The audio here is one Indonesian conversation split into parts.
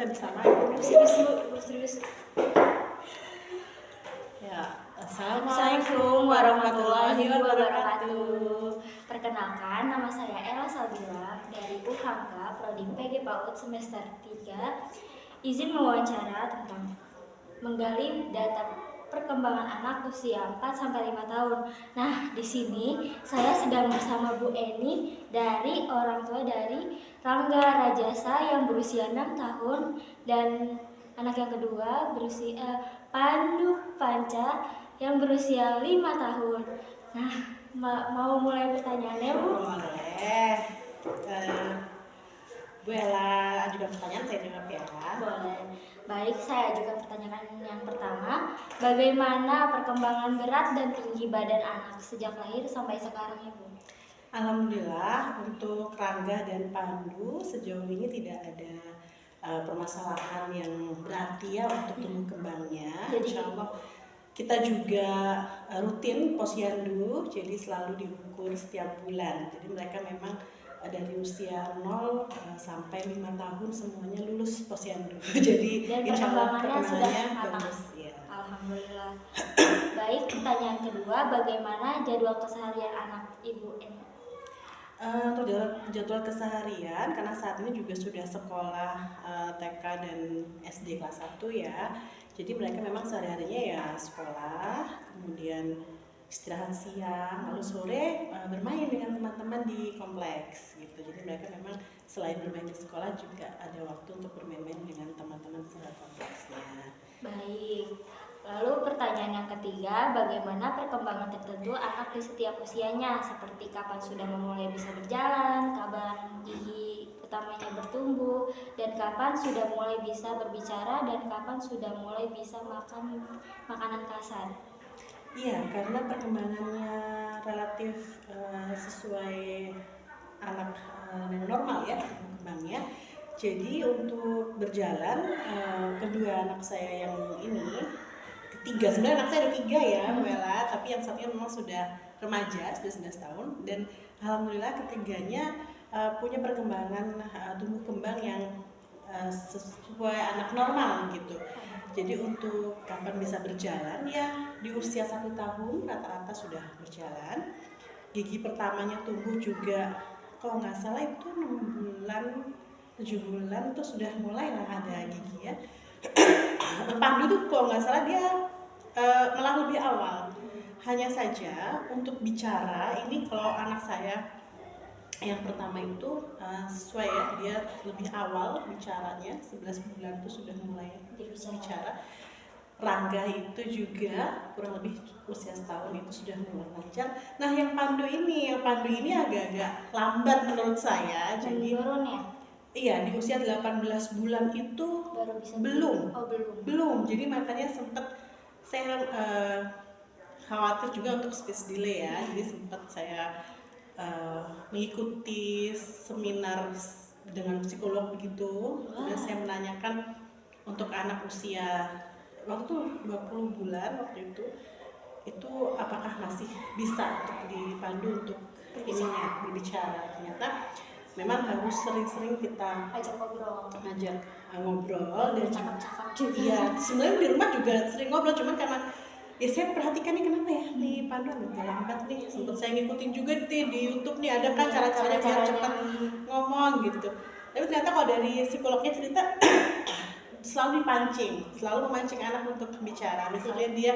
bisa bersama. Serius. Ya, assalamualaikum warahmatullahi wabarakatuh. Perkenalkan, nama saya Ella Salbila dari UHAMKA Prodi PG PAUD semester 3. Izin mewawancara tentang menggali data perkembangan anak usia 4-5 tahun. Nah, di sini saya sedang bersama Bu Eni dari orang tua dari Rangga Rajasa yang berusia 6 tahun dan anak yang kedua berusia Pandu Panca yang berusia 5 tahun. Nah, mau mulai pertanyaannya, Bu? Boleh. Bu Ella ajukan pertanyaan, saya jawab ya. Boleh. Baik, saya ajukan pertanyaan yang pertama. Bagaimana perkembangan berat dan tinggi badan anak sejak lahir sampai sekarang, Ibu? Alhamdulillah untuk Rangga dan Pandu sejauh ini tidak ada permasalahan yang berarti ya untuk tumbuh kembangnya. Insya Allah kita juga rutin posyandu, jadi selalu diukur setiap bulan. Jadi mereka memang dari usia 0 sampai 5 tahun semuanya lulus posyandu. Jadi dan insya Allah perkembangannya sudah bagus ya. Alhamdulillah. Baik, pertanyaan kedua, bagaimana jadwal keseharian anak Ibu Eni? Untuk jadwal keseharian, karena saat ini juga sudah sekolah TK dan SD kelas 1 ya. Jadi mereka memang sehari-harinya ya sekolah, kemudian istirahat siang, lalu sore bermain dengan teman-teman di kompleks gitu. Jadi mereka memang selain bermain di sekolah juga ada waktu untuk bermain-main dengan teman-teman kompleksnya. Baik. Lalu pertanyaan yang ketiga, bagaimana perkembangan tertentu anak di setiap usianya, seperti kapan sudah memulai bisa berjalan, kapan gigi utamanya bertumbuh, dan kapan sudah mulai bisa berbicara, dan kapan sudah mulai bisa makan makanan kasar. Iya, karena perkembangannya relatif sesuai anak yang normal ya perkembangannya. Jadi untuk berjalan, kedua anak saya yang ini ketiga, sebenarnya anak saya ada 3 ya, Bella, tapi yang satunya memang sudah remaja, sudah 11 tahun, dan alhamdulillah ketiganya punya perkembangan tumbuh kembang yang sesuai anak normal gitu. Jadi untuk kapan bisa berjalan ya di usia 1 tahun rata-rata sudah berjalan. Gigi pertamanya tumbuh juga kalau nggak salah itu 6 bulan 7 bulan tuh sudah mulai lah ada gigi ya. Pandu tuh kalau nggak salah dia malah lebih awal. Hanya saja untuk bicara ini kalau anak saya yang pertama itu sesuai ya, dia lebih awal bicaranya, 11 bulan tuh sudah mulai bicara. Rangga itu juga kurang lebih usia setahun itu sudah mulai lancar. Nah yang Pandu ini agak-agak lambat menurut saya. Jadi iya, di usia 18 bulan itu baru bisa belum. Jadi makanya sempat saya khawatir juga untuk speech delay ya. Jadi sempat saya mengikuti seminar dengan psikolog begitu. Kemudian saya menanyakan untuk anak usia waktu 20 bulan waktu itu apakah masih bisa untuk dipandu untuk ininya berbicara. Ternyata memang harus sering-sering kita ajak ngobrol dan cakap-cakap juga. Iya, sebenarnya di rumah juga sering ngobrol, cuman karena ya saya perhatikan nih kenapa ya nih Pandu agak lambat nih. Sempat saya ngikutin juga di YouTube nih ada kan cara-caranya biar cepat ngomong gitu. Tapi ternyata kalau dari psikolognya cerita selalu memancing anak untuk bicara. Misalnya dia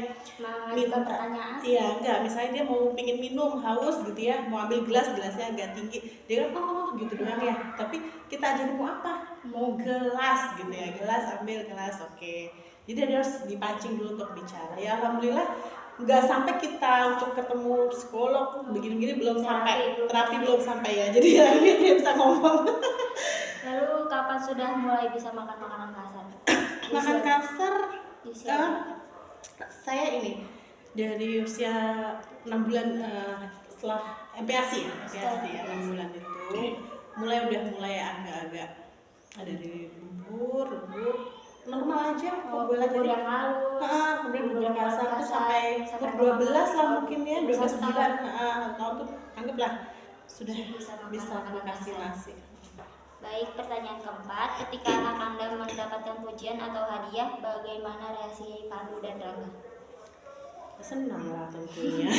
minta pertanyaan. Iya, enggak. Misalnya dia mau pingin minum, haus gitu ya, mau ambil gelasnya agak tinggi. Dia kan gitu doang ya. Tapi kita ajarin mau apa? Mau gelas gitu ya. Ambil gelas, oke. Jadi dia harus dipancing dulu untuk bicara. Ya alhamdulillah nggak sampai kita untuk ketemu psikolog begini-begini belum sampai, terapi belum sampai ya. Jadi dia bisa ngomong. Lalu kapan sudah mulai bisa makan makanan kasar? Makan kasar saya ini dari usia 6 bulan setelah MPASI ya 6 bulan itu mulai agak-agak ada dari bubur normal aja bubur yang halus, kemudian bubur kasar tuh sampai umur 12 lah mungkin ya, 12 bulan tahun tuh anggaplah sudah bisa kasih nasi. Baik, pertanyaan keempat, ketika anak Anda mendapatkan pujian atau hadiah, bagaimana reaksi Pandu dan Rangga? Senang lah tentunya.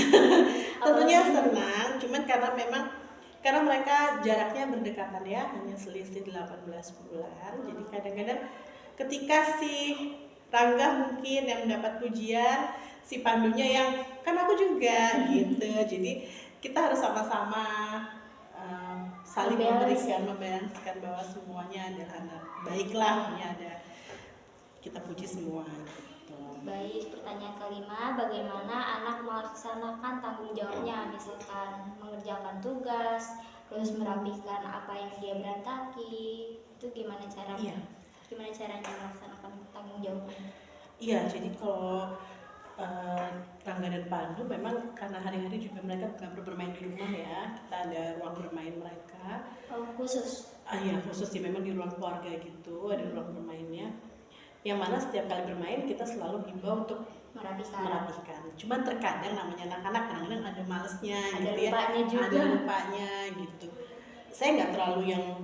Tentunya senang, cuman karena mereka jaraknya berdekatan ya, hanya selisih 18 bulan. Jadi kadang-kadang ketika si Rangga mungkin yang mendapat pujian, si Pandunya yang kan aku juga gitu. Jadi kita harus sama-sama saling memberikan bahwa semuanya adalah anak baiklah, ya ada kita puji semua gitu. Baik, pertanyaan kelima, bagaimana anak melaksanakan tanggung jawabnya, misalkan mengerjakan tugas, terus merapikan apa yang dia berantaki, itu gimana caranya? Gimana caranya melaksanakan tanggung jawabnya? Iya, jadi kalau Rangga dan Pandu memang karena hari-hari juga mereka nggak bermain di rumah ya, kita ada ruang bermain mereka. Oh, khusus? Iya, khusus sih, memang di ruang keluarga gitu, ada ruang bermainnya. Yang mana setiap kali bermain kita selalu himbau untuk merapikan. Cuman terkadang namanya anak-anak kadang-kadang ada malesnya gitu ya, ada lupanya gitu. Saya nggak terlalu yang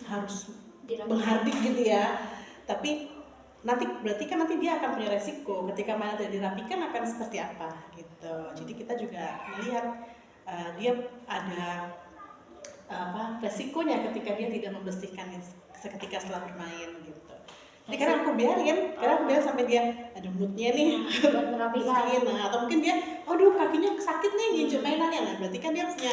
harus menghardik gitu ya, tapi berarti kan nanti dia akan punya resiko ketika mana tidak dirapikan akan seperti apa gitu. Jadi kita juga melihat dia ada resikonya ketika dia tidak membersihkan seketika setelah bermain gitu. Jadi karena aku biarin sampai dia ada moodnya nih bersihin, atau mungkin dia, aduh kakinya sakit nih nginjek mainannya, nah berarti kan dia punya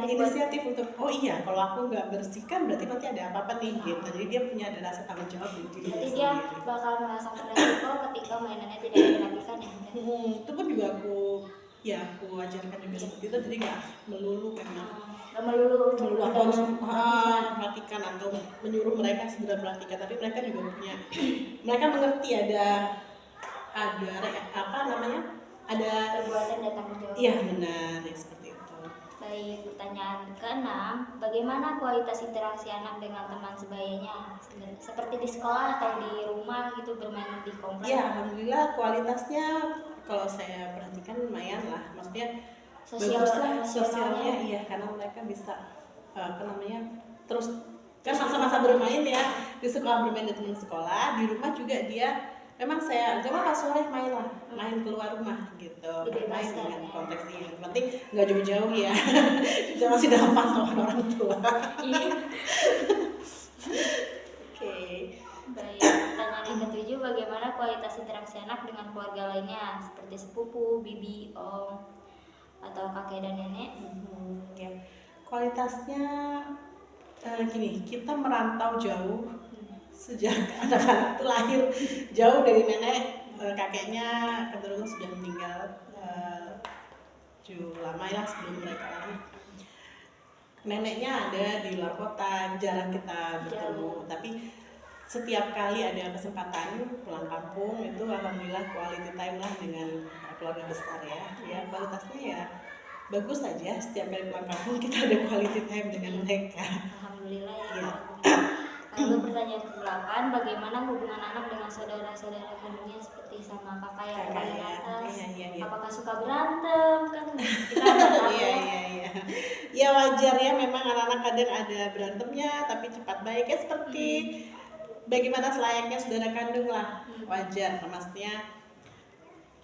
inisiatif untuk oh iya kalau aku nggak bersihkan berarti nanti ada apa-apa nih gitu. Jadi dia punya ada rasa tanggung jawab di diri dia sendiri. Bakal merasakan resiko ketika mainannya tidak dirapikan ya. Itu pun juga aku ajarkan juga seperti itu, jadi nggak melulu aku harus merapikan atau menyuruh mereka segera merapikan, tapi mereka juga mereka mengerti ada perbuatan dan tanggung jawab. Iya benar ya, seperti itu. Baik, pertanyaan ke-6, bagaimana kualitas interaksi anak dengan teman sebayanya, seperti di sekolah atau di rumah gitu, bermain di komplek? Ya, alhamdulillah kualitasnya kalau saya perhatikan lumayan lah, maksudnya bagus lah sosialnya, iya, karena mereka bisa terus kan masa-masa bermain ya, di sekolah bermain di teman sekolah, di rumah juga dia memang saya pas sore main keluar rumah gitu, main dengan konteksnya yang penting nggak jauh-jauh ya. Kita masih dalam pantauan orang tua. Oke. Baik, pertanyaan yang ke-7, bagaimana kualitas interaksi anak dengan keluarga lainnya seperti sepupu, bibi, om, atau kakek dan nenek? Ya. Kualitasnya gini, kita merantau jauh sejak anak-anak itu lahir jauh dari nenek, kakeknya kebetulan sudah meninggal lama ya sebelum mereka lahir. Neneknya ada di luar kota, jarang kita bertemu, tapi setiap kali ada kesempatan pulang kampung itu alhamdulillah quality time lah dengan keluarga besar ya. Ya kualitasnya ya bagus saja, setiap kali pulang kampung kita ada quality time dengan mereka. Alhamdulillah ya. Lalu pertanyaan ke-8, bagaimana hubungan anak dengan saudara-saudara kandungnya seperti sama kakak yang paling atas? Apakah suka berantem? Kan kita Iya. Ya wajar ya, memang anak-anak kadang ada berantemnya tapi cepat baiknya seperti bagaimana selayaknya saudara kandung lah, wajar. Maksudnya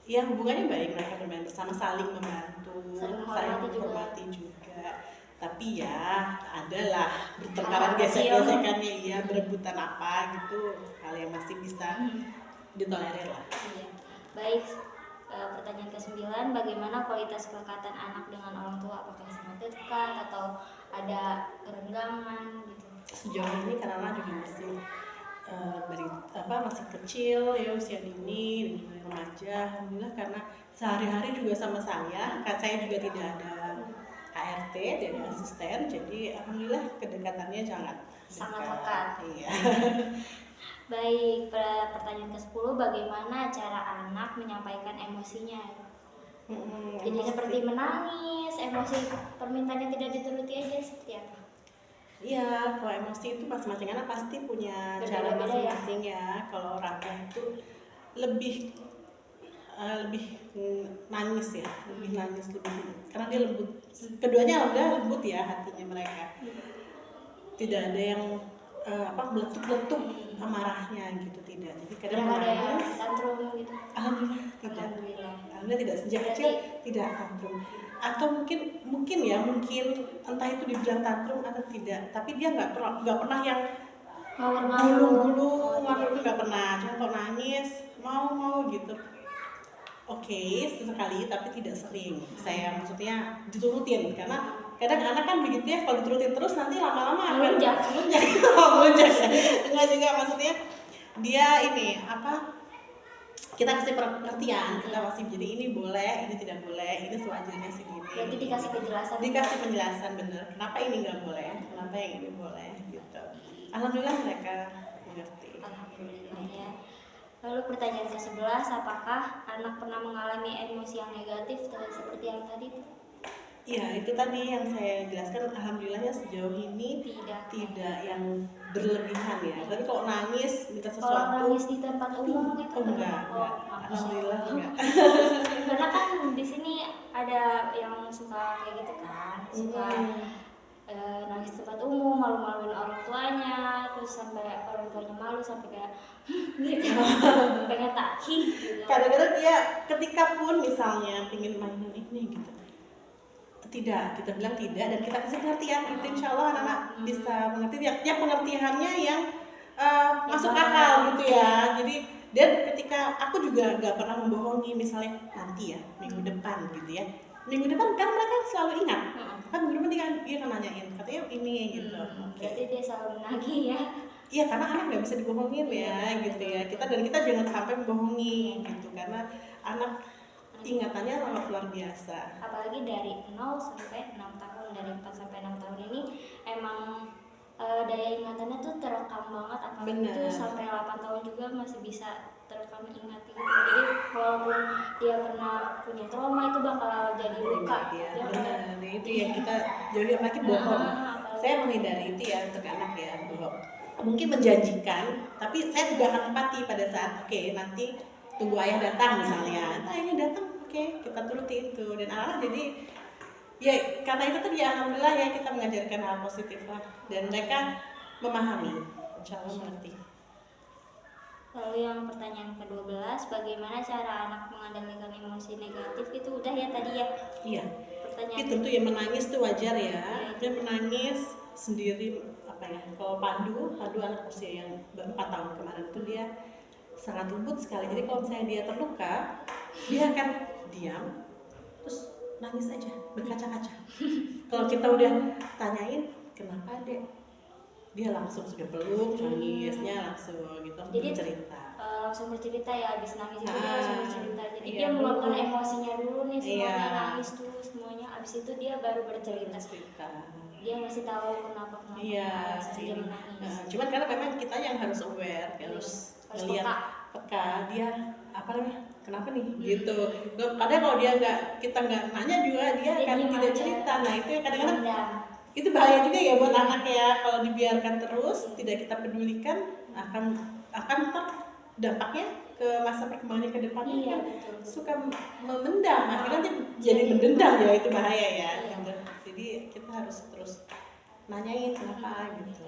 ya hubungannya baik, mereka bermain bersama, saling membantu, saling menghormati juga. Tapi ya adalah bertengkaran gesek-gesekannya, iya, berebutan apa gitu, hal yang masih bisa ditolerir lah. Iya. Baik, pertanyaan ke-9, bagaimana kualitas kedekatan anak dengan orang tua? Apakah sangat dekat atau ada kerenggangan gitu? Sejauh ini karena anak juga masih kecil ya, usia dini dan juga remaja, alhamdulillah karena sehari-hari juga sama saya juga tidak ada ART, tidak ada asisten, jadi alhamdulillah kedekatannya sangat dekat. Iya. Baik, pertanyaan ke-10, bagaimana cara anak menyampaikan emosinya? Jadi seperti menangis, emosi permintaannya tidak dituruti aja, seperti apa? Iya, kalau emosi itu masing-masing anak pasti punya cara masing-masing ya. Kalau Rangga itu lebih nangis ya, karena dia lembut. Keduanya alhamdulillah lembut ya hatinya mereka. Tidak ada yang meletup-letup amarahnya gitu, tidak. Jadi kadang Yang ada menangis. tantrum gitu. Alhamdulillah tidak. Alhamdulillah. Alhamdulillah tidak, sejak kecil tidak tantrum. Atau mungkin entah itu dibilang tantrum atau tidak, tapi dia nggak pernah yang gulung-gulung, nggak pernah. Cuma kalau nangis mau gitu. Oke, sesekali tapi tidak sering. Saya maksudnya diturutin, karena kadang anak kan begitu ya, kalau diturutin terus nanti lama-lama akan melunjak. Enggak juga, maksudnya dia ini kita kasih pengertian, kita masih jadi ini boleh, ini tidak boleh, ini sewajarnya segini. Berarti dikasih penjelasan. Dikasih penjelasan bener, kenapa ini nggak boleh, kenapa yang ini boleh gitu. Alhamdulillah mereka mengerti. Alhamdulillah ya. Lalu pertanyaan ke-11, apakah anak pernah mengalami emosi yang negatif seperti yang tadi? Ya, itu tadi yang saya jelaskan, alhamdulillahnya sejauh ini tidak yang berlebihan ya. Tapi kalau nangis minta sesuatu, kalau nangis di tempat umum itu enggak. Alhamdulillah enggak. Karena kan di sini ada yang suka kayak gitu kan, suka nangis di tempat umum, malu-maluin orang tuanya, terus sampai orang tuanya malu sampai kayak gitu, pengen taki gitu. Kadang-kadang dia ketika pun misalnya pengen mainan ini gitu, tidak, kita bilang tidak dan kita kasih pengertian. Itu insya Allah anak-anak bisa mengerti ya pengertiannya yang masuk akal gitu ya. Jadi dan ketika aku juga nggak pernah membohongi, misalnya nanti ya minggu depan gitu ya, minggu depan kan mereka selalu ingat kan, minggu depan dia akan nanyain katanya ini gitu. Berarti dia selalu menagih ya. Iya, karena anak nggak bisa dibohongin ya gitu ya. Kita jangan sampai membohongi gitu, karena anak ingatannya sangat luar biasa. Apalagi dari 0 sampai 6 tahun, dari 4 sampai 6 tahun ini emang daya ingatannya tuh terekam banget, apalagi itu sampai 8 tahun juga masih bisa terekam ingat gitu. Jadi walaupun dia pernah punya trauma itu bakal jadi luka. Ya, benar. Itu yang kita jauhi, apalagi bohong. Saya menghindari itu ya untuk anak ya, bohong. Mungkin menjanjikan, tapi saya juga akan empati pada saat nanti tunggu ayah datang misalnya. Ayahnya datang, kita turuti itu, dan anak jadi ya karena itu tadi ya, alhamdulillah ya kita mengajarkan hal positif lah dan mereka memahami, insya Allah mengerti. Lalu yang pertanyaan ke-12, bagaimana cara anak mengendalikan emosi negatif? Itu udah ya tadi ya? Iya. Pertanyaan itu tentu ya, menangis tuh wajar ya. Dia menangis sendiri kalau Pandu anak usia yang 4 tahun kemarin tuh dia sangat lembut sekali. Jadi kalau misalnya dia terluka, dia akan diam terus nangis aja berkaca-kaca. Kalau kita udah tanyain kenapa dek, dia langsung sudah peluk, nangisnya langsung gitu. Jadi cerita langsung bercerita ya, habis nangis itu dia langsung bercerita. Jadi dia meluapkan emosinya dulu nih, semuanya nangis dulu semuanya, habis itu dia baru bercerita. Dia masih tahu kenapa dia menangis. Cuman karena memang kita yang harus aware, harus melihat peka dia kenapa nih gitu. Kadang kalau kita nggak nanya juga dia akan tidak cerita. Nah itu yang kadang-kadang itu bahaya juga ya buat anak ya, kalau dibiarkan terus tidak kita pedulikan akan dampaknya ke masa perkembangannya ke depannya suka memendam, akhirnya dia jadi mendendam ya, itu bahaya ya. Jadi kita harus terus nanyain kenapa gitu.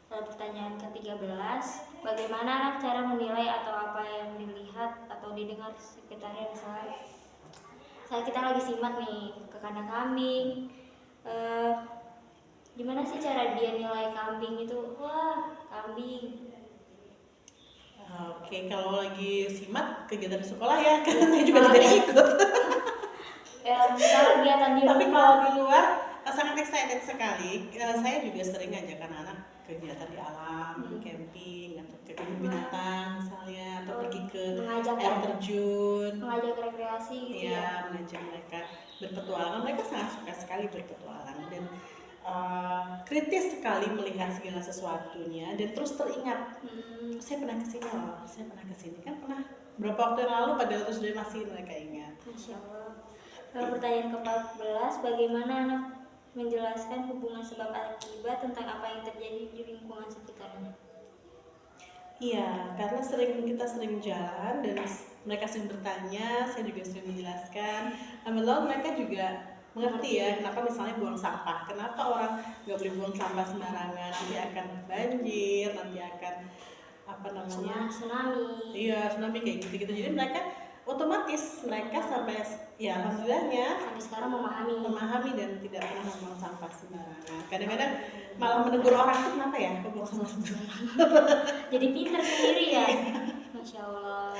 Pertanyaan ke-13, bagaimana anak cara menilai atau apa yang dilihat atau didengar sekitarnya? Misalnya saat kita lagi simak nih ke kandang kambing, gimana sih cara dia nilai kambing itu? Wah, kambing. Oke, kalau lagi simak kegiatan di sekolah ya, karena saya juga tidak ikut. Misalnya kegiatan di rumah. Tapi kalau di luar sangat excited sekali. Saya juga sering ngajak anak-anak kegiatan di alam, camping atau ke kebun binatang misalnya, atau pergi ke air terjun, mengajak rekreasi gitu ya, mengajak mereka berpetualangan. Mereka sangat suka sekali berpetualang dan kritis sekali melihat segala sesuatunya dan terus teringat, saya pernah kesini kan pernah berapa waktu yang lalu, padahal terus dia masih mereka ingat. Masya Allah. Lalu pertanyaan ke-14, bagaimana anak menjelaskan hubungan sebab akibat tentang apa yang terjadi di lingkungan sekitarnya? Iya, karena kita sering jalan dan mereka sering bertanya, saya juga sering menjelaskan. Alhamdulillah mereka juga mengerti ya kenapa misalnya buang sampah, kenapa orang nggak boleh buang sampah sembarangan, nanti akan banjir, nanti akan apa namanya tsunami. iya tsunami kayak gitu-gitu. Jadi mereka otomatis mereka sampai ya alhamdulillahnya Sampai sekarang memahami dan tidak pernah membuang sampah sembarangan. Kadang-kadang malah menegur orang itu kenapa ya kok buang sampah sembarangan. Jadi pintar sendiri ya. Masya Allah.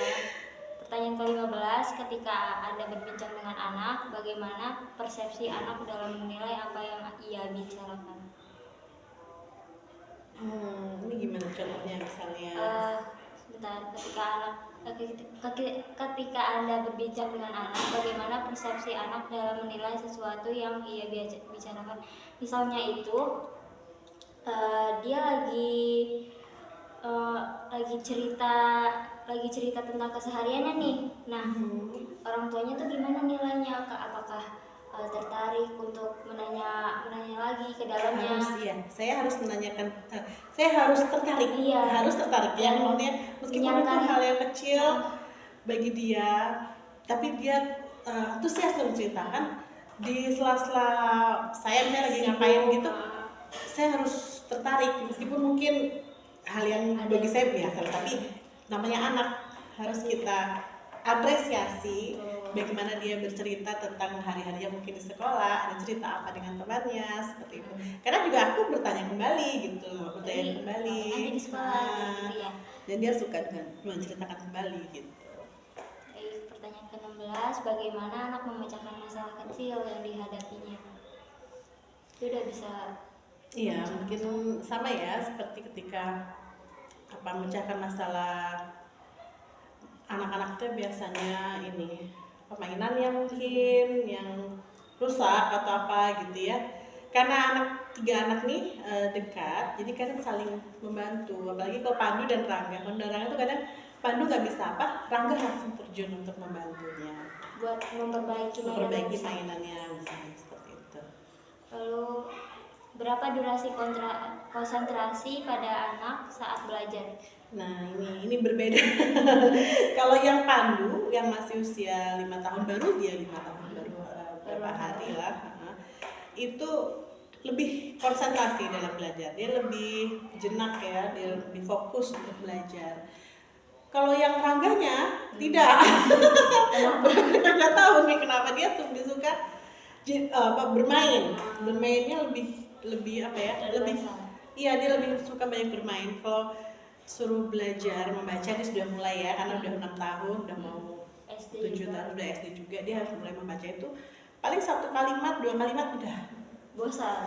Pertanyaan ke-15, ketika Anda berbincang dengan anak, bagaimana persepsi anak dalam menilai apa yang ia bicarakan? Ini gimana contohnya misalnya? Sebentar, ketika Anda berbincang dengan anak, bagaimana persepsi anak dalam menilai sesuatu yang ia bicarakan? Misalnya itu, dia lagi cerita tentang kesehariannya nih. Nah, orang tuanya tuh gimana nilainya? Apakah tertarik untuk menanya lagi ke dalamnya? Iya, saya harus menanyakan, saya harus tertarik, harus tertarik ya, maksudnya meskipun itu hal yang kecil bagi dia, tapi dia antusias menceritakan di sela-sela saya misalnya lagi ngapain gitu, saya harus tertarik meskipun mungkin hal yang bagi saya biasa, tapi namanya anak harus kita apresiasi bagaimana dia bercerita tentang hari-harinya mungkin di sekolah, ada cerita apa dengan temannya seperti itu. Karena juga aku bertanya kembali gitu, bertanya kembali. Di sekolah gitu ya. Dan dia suka dengan menceritakan kembali gitu. Pertanyaan ke-16, bagaimana anak memecahkan masalah kecil yang dihadapinya? Itu udah bisa. Iya, mungkin sama ya seperti ketika memecahkan masalah anak-anak tuh biasanya ini mainannya mungkin yang rusak atau apa gitu ya. Karena tiga anak nih dekat, jadi kadang saling membantu. Apalagi kalau Pandu dan Rangga. Kalau Rangga tuh kadang Pandu nggak bisa Rangga langsung terjun untuk membantunya. Buat memperbaiki mainannya misalnya seperti itu. Lalu berapa durasi konsentrasi pada anak saat belajar? Nah ini berbeda. Kalau yang Pandu yang masih usia 5 tahun baru, dia 5 tahun baru beberapa hari lah, itu lebih konsentrasi dalam belajar, dia lebih jenak ya, dia lebih fokus untuk belajar. Kalau yang Rangganya tidak, nggak tahu nih kenapa dia lebih suka bermainnya lebih apa ya, iya dia lebih suka banyak bermain. Kalau suruh belajar membaca dia sudah mulai ya, karena udah 6 tahun, udah mau 7 tahun, udah SD juga, dia harus mulai membaca itu paling 1 kalimat 2 kalimat udah bosan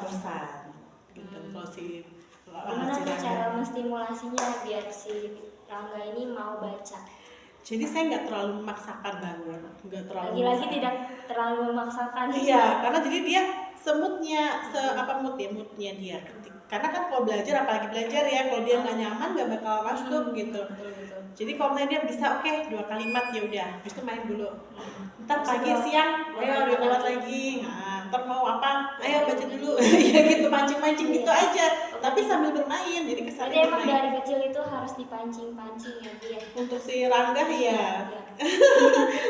gitu. Kalau gimana cara menstimulasinya biar si Rangga ini mau baca? Jadi saya nggak terlalu memaksakan banget, lagi-lagi tidak terlalu memaksakan. Iya, karena jadi dia moodnya dia. Karena kan kalau belajar, apalagi belajar ya, kalau dia nggak nyaman nggak bakal masuk gitu. Betul. Jadi kalau dia bisa oke, 2 kalimat ya udah, habis itu main dulu. Ntar pagi siang, ayo 2 kalimat lagi. Nah, ntar mau apa? Ayo baca dulu. Ya gitu, mancing gitu aja. Tapi sambil bermain, jadi kesannya. Jadi emang dari kecil itu harus dipancing ya dia. Untuk si Rangga ya.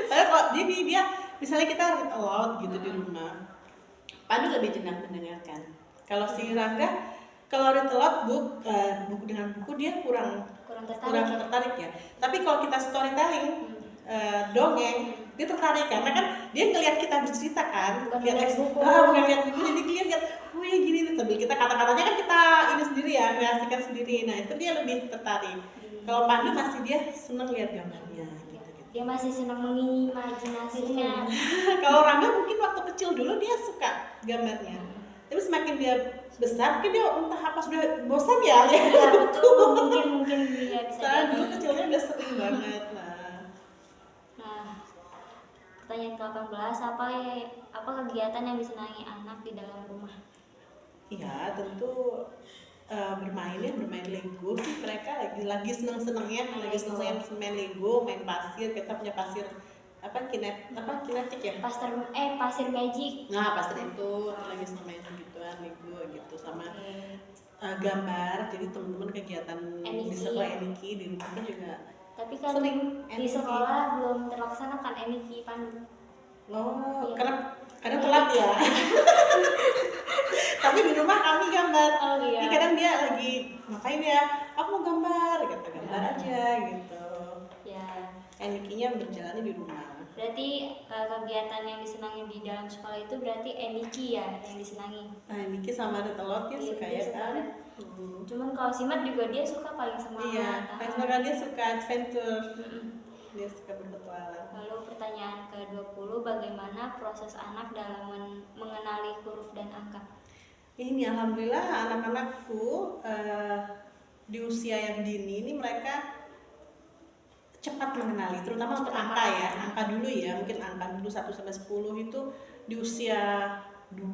Padahal kalau dia misalnya kita read aloud gitu di rumah, Pandu lebih jenak mendengarkan. Kalau si Rangga kalau read aloud buku dengan buku dia kurang tertarik ya. Tapi kalau kita storytelling, dongeng, dia tertarik karena kan dia ngelihat kita bercerita kan, bukan lihat buku, jadi dia lihat, oh ya gini, sambil kita kata-katanya kan kita ini sendiri ya, kreasikan sendiri. Nah itu dia lebih tertarik. Kalau Pandu masih dia senang lihat gambarnya gitu. Dia masih senang mengimajinasinya. Kalau Rangga mungkin waktu kecil dulu dia suka gambarnya, tapi semakin dia besar mungkin dia entah apa sudah bosan ya lihat betul, mungkin dia bisa jadi. Dulu kecilnya udah sering banget lah. Nah, pertanyaan ke-18, apa kegiatan yang disenangi anak di dalam rumah? Iya tentu bermain Lego sih, mereka lagi seneng-senengnya main Lego, main pasir. Kita punya pasir kinetik ya, pasir magic. Nah pasir itu lagi seneng main gituan Lego gitu, sama gambar. Jadi teman-teman kegiatan di sekolah Eniki di rumah juga. Tapi kan di sekolah belum terlaksana kan Eniki Pandu. Oh, Iya. kadang telat ya. Tapi di rumah kami gambar. Oh Jadi iya. kadang dia lagi ngapain ya? Aku mau gambar, gitu. Gambar aja gitu. Ya. Enikinya berjalannya di rumah. Berarti kegiatan yang disenangi di dalam sekolah itu berarti Eniki ya yang disenangi. Nah, Niki sama ada telur dia Iya, suka dia ya suka kan? ada. Cuman kalau Simat juga dia suka paling semangat. Iya, karena dia suka adventure. Mm-mm. Dia suka berpetualang. Lalu pertanyaan ke-20, bagaimana proses anak dalam mengenali huruf dan angka? Ini alhamdulillah anak-anakku di usia yang dini ini mereka cepat mengenali, terutama untuk angka ya. Angka dulu ya, mungkin angka dulu 1 sampai 10 itu di usia 2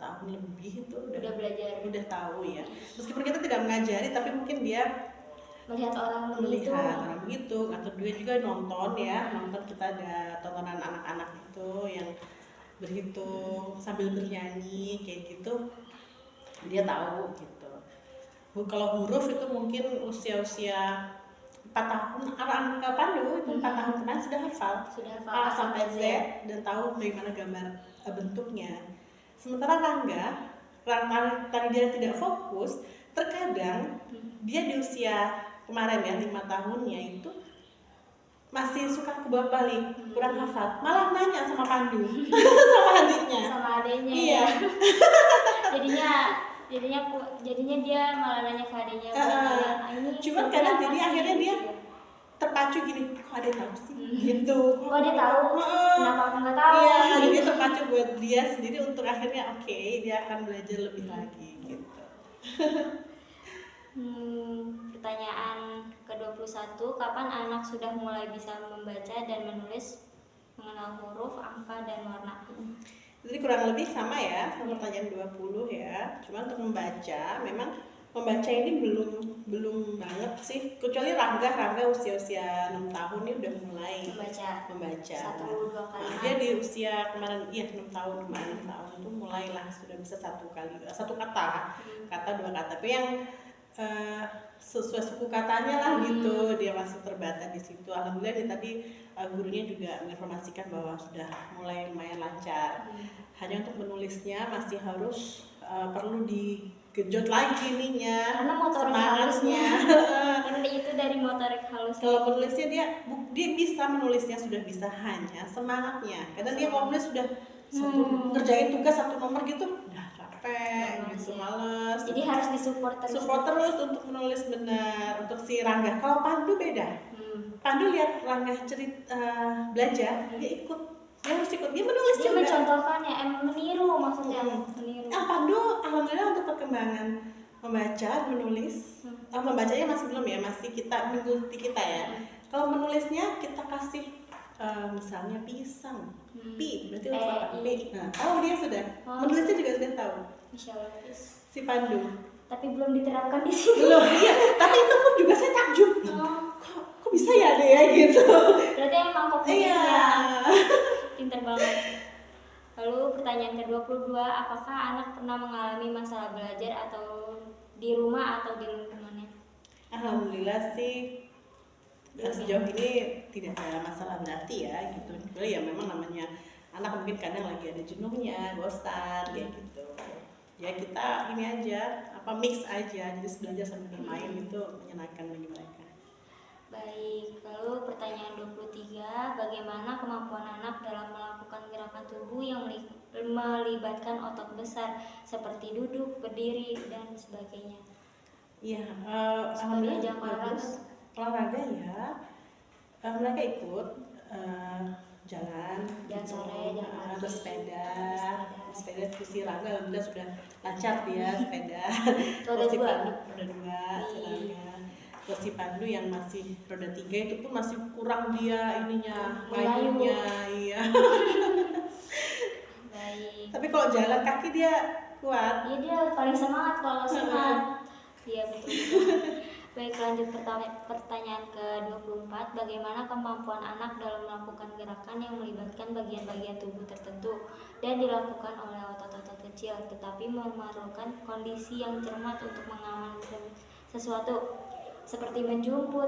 tahun lebih itu Udah belajar. udah tahu ya. Meskipun kita tidak mengajari, tapi mungkin dia Melihat orang begitu. melihat orang begitu, atau dia juga nonton ya, nonton kita ada tontonan anak-anak itu yang berhitung sambil bernyanyi kayak gitu, dia tahu gitu. Kalau huruf itu mungkin usia-usia 4 tahun, anak Pandu itu 4 tahun kemarin sudah hafal A sampai Z dan tahu bagaimana gambar bentuknya. Sementara Rangga, karena dia tidak fokus, terkadang dia di usia kemarin ya 5 tahunnya itu masih suka kebalik balik, kurang hafal, malah nanya sama Pandu sama adiknya. Iya. jadinya dia malah nanya ke adiknya. Cuman kadang jadi akhirnya dia terpacu gini, kok ada tahu sih gitu, kok dia tahu, kenapa aku nggak tahu. Iya, jadi terpacu buat dia sendiri untuk akhirnya oke, dia akan belajar lebih lagi gitu. Pertanyaan ke-21, kapan anak sudah mulai bisa membaca dan menulis, mengenal huruf, angka, dan warna? Jadi kurang lebih sama ya, sama pertanyaan 20 ya. Cuma untuk membaca, memang membaca ini belum banget sih. Kecuali Rangga usia 6 tahun ini udah mulai membaca. 1, 2 kali. Dia di usia kemarin 6 tahun, 6 tahun itu mulailah sudah bisa satu kata, 2 kata. Tapi yang sesuai suku katanya lah gitu, dia masih terbatas di situ. Alhamdulillah dia tadi gurunya juga menginformasikan bahwa sudah mulai lumayan lancar. Hanya untuk menulisnya masih harus perlu digejot lagi ininya, karena motorik halusnya. Karena itu dari motorik halus. Kalau menulisnya dia bisa menulisnya sudah bisa, hanya semangatnya. Kadang dia kalau menulis sudah ngerjain tugas 1 nomor gitu, udah capek, gitu, males. Jadi harus disupport terus untuk menulis benar. Untuk si Rangga, kalau Pandu beda. Pandu lihat Rangga belajar, dia ikut. Dia harus ikut, dia menulis dia juga. Dia mencontohkan ya, meniru maksudnya. Meniru. Pandu alhamdulillah untuk perkembangan membaca, menulis, membacanya masih belum ya, masih kita mengikuti kita ya. Kalau menulisnya kita kasih misalnya pisang, pi, berarti harus apa? P. Nah, dia sudah. Menulisnya juga sudah tahu. Insyaallah. Si Pandu. Tapi belum diterapkan di sini. Belum, iya. Tapi itu pun juga saya takjub. Kok bisa ya deh ya gitu. Berarti emang kok iya. Pinter banget. Lalu pertanyaan ke-22, apakah anak pernah mengalami masalah belajar atau di rumah atau di lingkungannya? Alhamdulillah sih sejauh ini tidak ada masalah berarti ya gitu. Ya memang namanya anak mungkin kadang lagi ada jenuhnya, bosan kayak gitu. Ya kita ini aja mix aja, jadi belajar sambil bermain itu menyenangkan bagi mereka. Baik, lalu pertanyaan 23, bagaimana kemampuan anak dalam melakukan gerakan tubuh yang melibatkan otot besar seperti duduk, berdiri, dan sebagainya? Iya, alhamdulillah olahraga ya. Mereka ikut jalan sore, jalan bersepeda. Si Rangga alhamdulillah sudah lancar dia sepeda. Roda 2. Terus si Pandu yang masih roda 3 itu pun masih kurang dia ininya, mayunya, iya. Baik. Tapi kalau jalan kaki dia kuat. Iya, dia paling semangat kalau semangat. Iya betul. Baik, lanjut pertanyaan ke-24, bagaimana kemampuan anak dalam melakukan gerakan yang melibatkan bagian-bagian tubuh tertentu dan dilakukan oleh otot-otot kecil, tetapi memerlukan kondisi yang cermat untuk mengamankan sesuatu, seperti menjemput,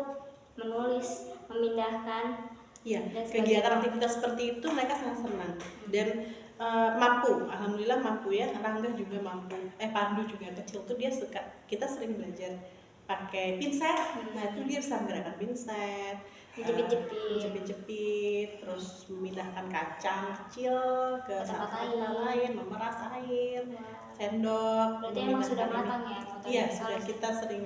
menulis, memindahkan, Iya, dan kegiatan sebagainya. aktivitas seperti itu mereka sangat senang dan mampu, alhamdulillah mampu ya. Rangga juga mampu, Pandu juga kecil tuh dia suka, kita sering belajar pakai pinset. Nah itu dia bisa menggerakkan pinset, Jepit-jepit. jepit-jepit, terus memindahkan kacang kecil ke Tempat tempat lain. lain, memeras air, Wah. sendok. Berarti emang memindahkan sudah ini. matang ya motor Iya, ini. sudah, kita sering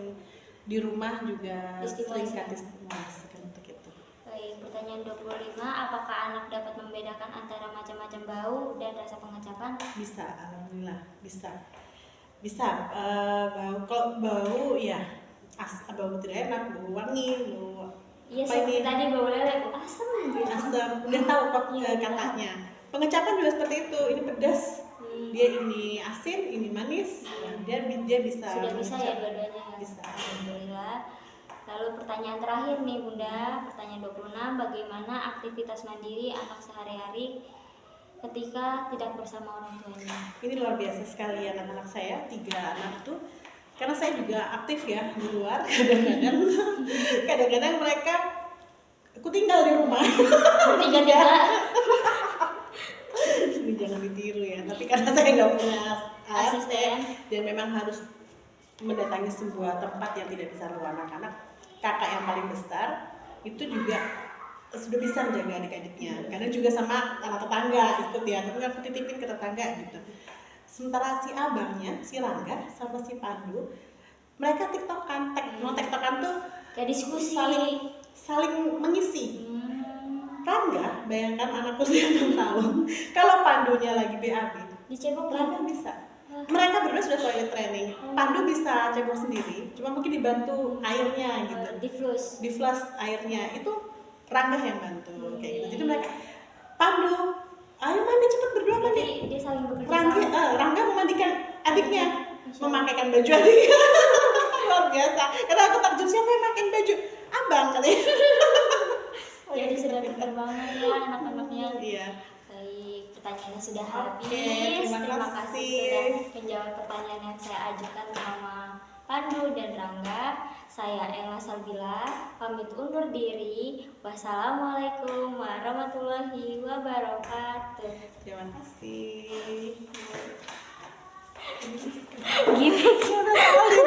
di rumah juga sering Distimulasi. kasih stimulasi untuk itu. Baik, pertanyaan 25, apakah anak dapat membedakan antara macam-macam bau dan rasa pengecapan? Bisa, alhamdulillah bisa. Kalau bau ya bau tidak enak, bau wangi, bau Iya, apa seperti ini, tadi bau lele, bau asam gitu. asam, udah tahu kok Iya. katanya. Pengecapan juga seperti itu, ini pedas, dia ini asin, ini manis. Nah, dia bisa Sudah bisa ya mengecap. dua-duanya ya? Bisa. Alhamdulillah. Lalu pertanyaan terakhir nih Bunda, pertanyaan 26, bagaimana aktivitas mandiri anak sehari-hari ketika tidak bersama orang tuanya? Ini luar biasa sekali anak-anak saya, 3 anak tuh, karena saya juga aktif ya di luar. Kadang-kadang mereka, aku tinggal di rumah. Bertiga-tiga. Ini jangan ditiru ya, tapi karena saya nggak punya Asisten. dan memang harus mendatangi sebuah tempat yang tidak bisa bawa anak-anak, kakak yang paling besar itu juga sudah bisa menjaga adik-adiknya, karena juga sama anak tetangga ikut ya, tapi aku titipin ke tetangga gitu. Sementara si abangnya, si Rangga sama si Pandu, mereka tiktokan, tiktokan tuh Kayak diskusi. saling mengisi. Hmm, Rangga, bayangkan anakku usia 6 tahun, kalau Pandunya lagi BAB, dicebokin. Rangga bisa. Mereka berdua sudah toilet training. Pandu bisa cebok sendiri, cuma mungkin dibantu airnya gitu. Di Di-flush airnya itu Rangga yang bantu kayak gitu. Jadi mereka, Pandu, ayo mandi cepet, berdua mandi. Berarti dia saling bekerja sama. Rangga memandikan adiknya, memakaikan baju adiknya. Luar biasa. Karena aku takjub, siapa yang pakai baju? Abang katanya. Jadi sudah pintar banget ya anak-anaknya. Iya. Baik, pertanyaannya sudah habis. Oke, terima kasih. sudah menjawab pertanyaan yang saya ajukan sama Pandu dan Rangga. Saya Ella Salbila, pamit undur diri. Wassalamualaikum warahmatullahi wabarakatuh. Terima kasih. Gimana?